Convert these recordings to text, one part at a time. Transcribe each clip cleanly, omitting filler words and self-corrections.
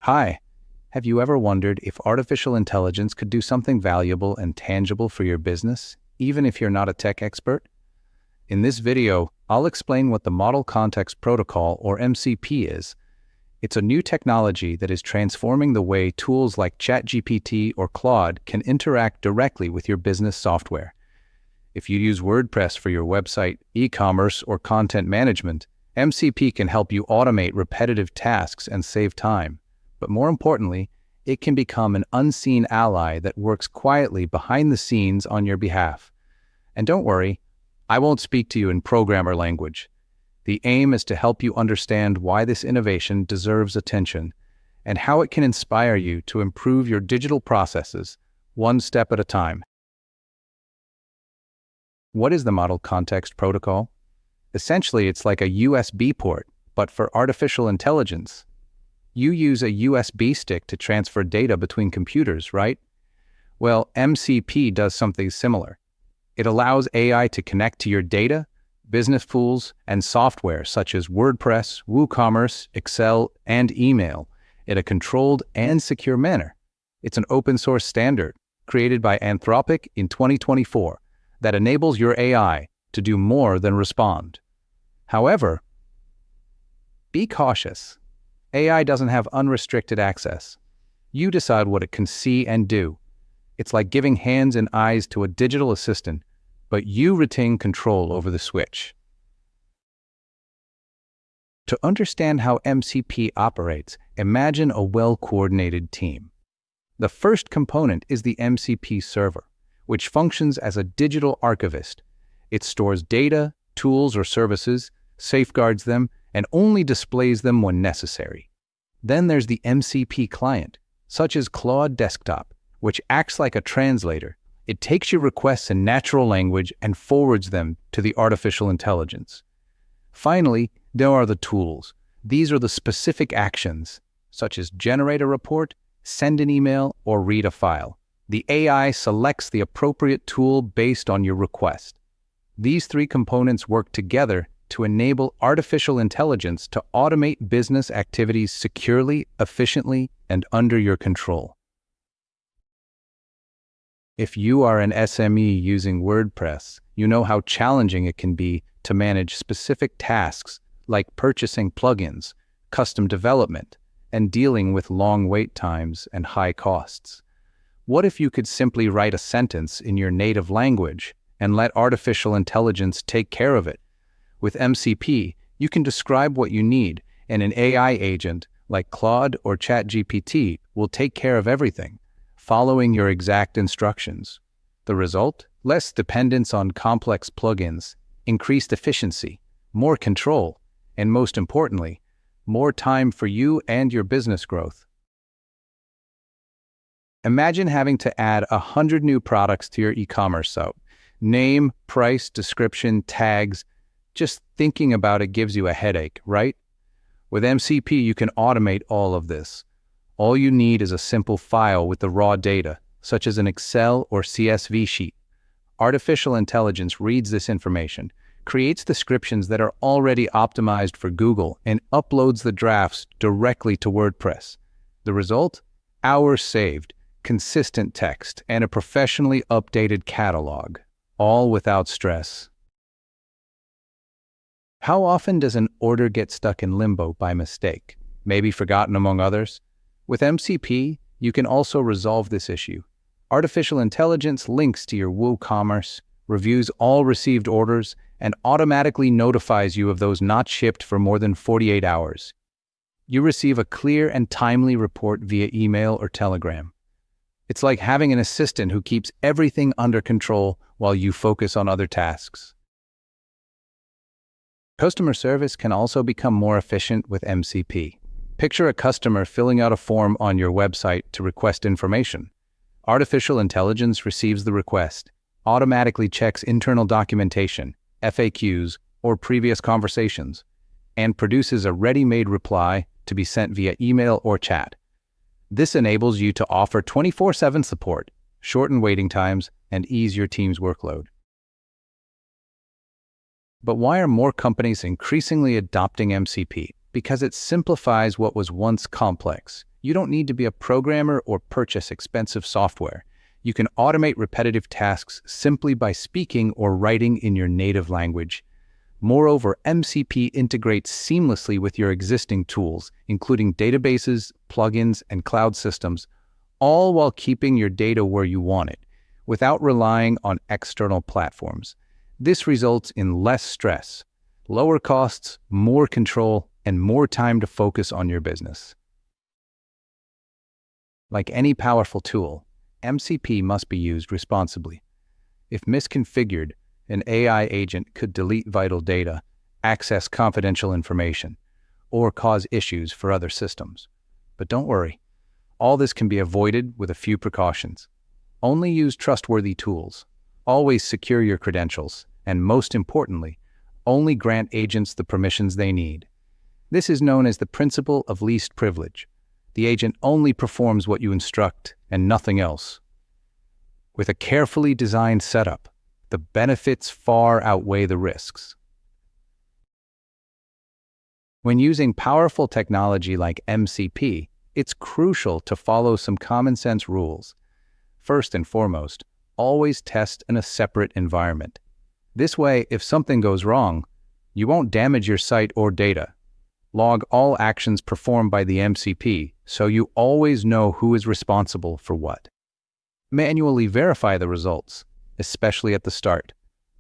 Hi, have you ever wondered if artificial intelligence could do something valuable and tangible for your business, even if you're not a tech expert? In this video, I'll explain what the Model Context Protocol, or MCP, is. It's a new technology that is transforming the way tools like ChatGPT or Claude can interact directly with your business software. If you use WordPress for your website, e-commerce, or content management, MCP can help you automate repetitive tasks and save time. But more importantly, it can become an unseen ally that works quietly behind the scenes on your behalf. And don't worry, I won't speak to you in programmer language. The aim is to help you understand why this innovation deserves attention and how it can inspire you to improve your digital processes one step at a time. What is the Model Context Protocol? Essentially, it's like a USB port, but for artificial intelligence. You use a USB stick to transfer data between computers, right? Well, MCP does something similar. It allows AI to connect to your data, business tools, and software such as WordPress, WooCommerce, Excel, and email in a controlled and secure manner. It's an open-source standard created by Anthropic in 2024 that enables your AI to do more than respond. However, be cautious. AI doesn't have unrestricted access. You decide what it can see and do. It's like giving hands and eyes to a digital assistant, but you retain control over the switch. To understand how MCP operates, imagine a well-coordinated team. The first component is the MCP server, which functions as a digital archivist. It stores data, tools, or services, safeguards them, and only displays them when necessary. Then there's the MCP client, such as Claude Desktop, which acts like a translator. It takes your requests in natural language and forwards them to the artificial intelligence. Finally, there are the tools. These are the specific actions, such as generate a report, send an email, or read a file. The AI selects the appropriate tool based on your request. These three components work together to enable artificial intelligence to automate business activities securely, efficiently, and under your control. If you are an SME using WordPress, you know how challenging it can be to manage specific tasks like purchasing plugins, custom development, and dealing with long wait times and high costs. What if you could simply write a sentence in your native language and let artificial intelligence take care of it? With MCP, you can describe what you need, and an AI agent like Claude or ChatGPT will take care of everything, following your exact instructions. The result? Less dependence on complex plugins, increased efficiency, more control, and most importantly, more time for you and your business growth. Imagine having to add 100 new products to your e-commerce site. Name, price, description, tags. Just thinking about it gives you a headache, right? With MCP, you can automate all of this. All you need is a simple file with the raw data, such as an Excel or CSV sheet. Artificial intelligence reads this information, creates descriptions that are already optimized for Google, and uploads the drafts directly to WordPress. The result? Hours saved, consistent text, and a professionally updated catalog, all without stress. How often does an order get stuck in limbo by mistake, maybe forgotten among others? With MCP, you can also resolve this issue. Artificial intelligence links to your WooCommerce, reviews all received orders, and automatically notifies you of those not shipped for more than 48 hours. You receive a clear and timely report via email or telegram. It's like having an assistant who keeps everything under control while you focus on other tasks. Customer service can also become more efficient with MCP. Picture a customer filling out a form on your website to request information. Artificial intelligence receives the request, automatically checks internal documentation, FAQs, or previous conversations, and produces a ready-made reply to be sent via email or chat. This enables you to offer 24/7 support, shorten waiting times, and ease your team's workload. But why are more companies increasingly adopting MCP? Because it simplifies what was once complex. You don't need to be a programmer or purchase expensive software. You can automate repetitive tasks simply by speaking or writing in your native language. Moreover, MCP integrates seamlessly with your existing tools, including databases, plugins, and cloud systems, all while keeping your data where you want it, without relying on external platforms. This results in less stress, lower costs, more control, and more time to focus on your business. Like any powerful tool, MCP must be used responsibly. If misconfigured, an AI agent could delete vital data, access confidential information, or cause issues for other systems. But don't worry, all this can be avoided with a few precautions. Only use trustworthy tools, always secure your credentials, and most importantly, only grant agents the permissions they need. This is known as the principle of least privilege. The agent only performs what you instruct and nothing else. With a carefully designed setup, the benefits far outweigh the risks. When using powerful technology like MCP, it's crucial to follow some common sense rules. First and foremost, always test in a separate environment. This way, if something goes wrong, you won't damage your site or data. Log all actions performed by the MCP so you always know who is responsible for what. Manually verify the results, especially at the start.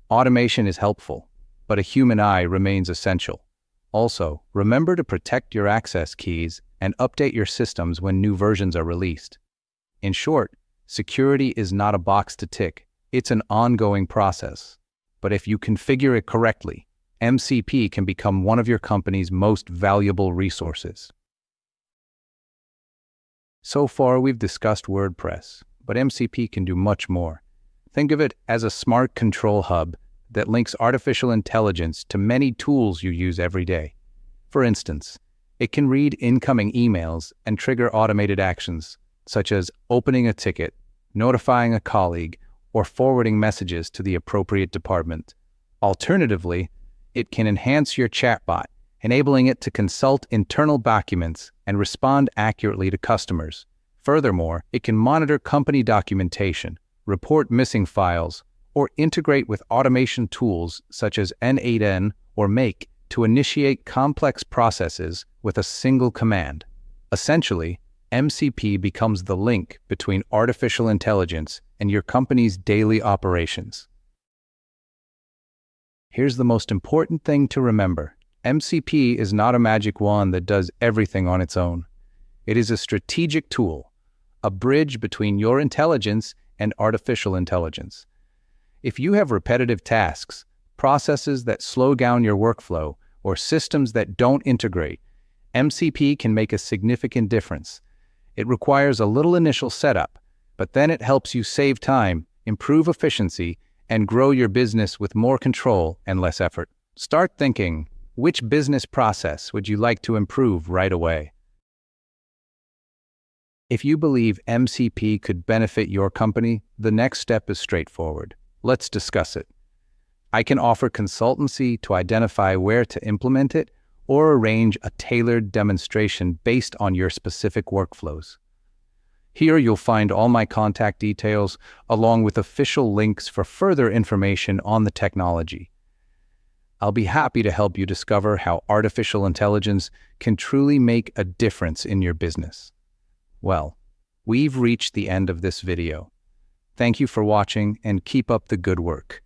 Automation is helpful, but a human eye remains essential. Also, remember to protect your access keys and update your systems when new versions are released. In short, security is not a box to tick, it's an ongoing process. But if you configure it correctly, MCP can become one of your company's most valuable resources. So far, we've discussed WordPress, but MCP can do much more. Think of it as a smart control hub that links artificial intelligence to many tools you use every day. For instance, it can read incoming emails and trigger automated actions, such as opening a ticket, notifying a colleague, or forwarding messages to the appropriate department. Alternatively, it can enhance your chatbot, enabling it to consult internal documents and respond accurately to customers. Furthermore, it can monitor company documentation, report missing files, or integrate with automation tools such as N8N or Make to initiate complex processes with a single command. Essentially, MCP becomes the link between artificial intelligence and your company's daily operations. Here's the most important thing to remember. MCP is not a magic wand that does everything on its own. It is a strategic tool, a bridge between your intelligence and artificial intelligence. If you have repetitive tasks, processes that slow down your workflow, or systems that don't integrate, MCP can make a significant difference. It requires a little initial setup, but then it helps you save time, improve efficiency, and grow your business with more control and less effort. Start thinking, which business process would you like to improve right away? If you believe MCP could benefit your company, the next step is straightforward. Let's discuss it. I can offer consultancy to identify where to implement it or arrange a tailored demonstration based on your specific workflows. Here you'll find all my contact details along with official links for further information on the technology. I'll be happy to help you discover how artificial intelligence can truly make a difference in your business. Well, we've reached the end of this video. Thank you for watching and keep up the good work.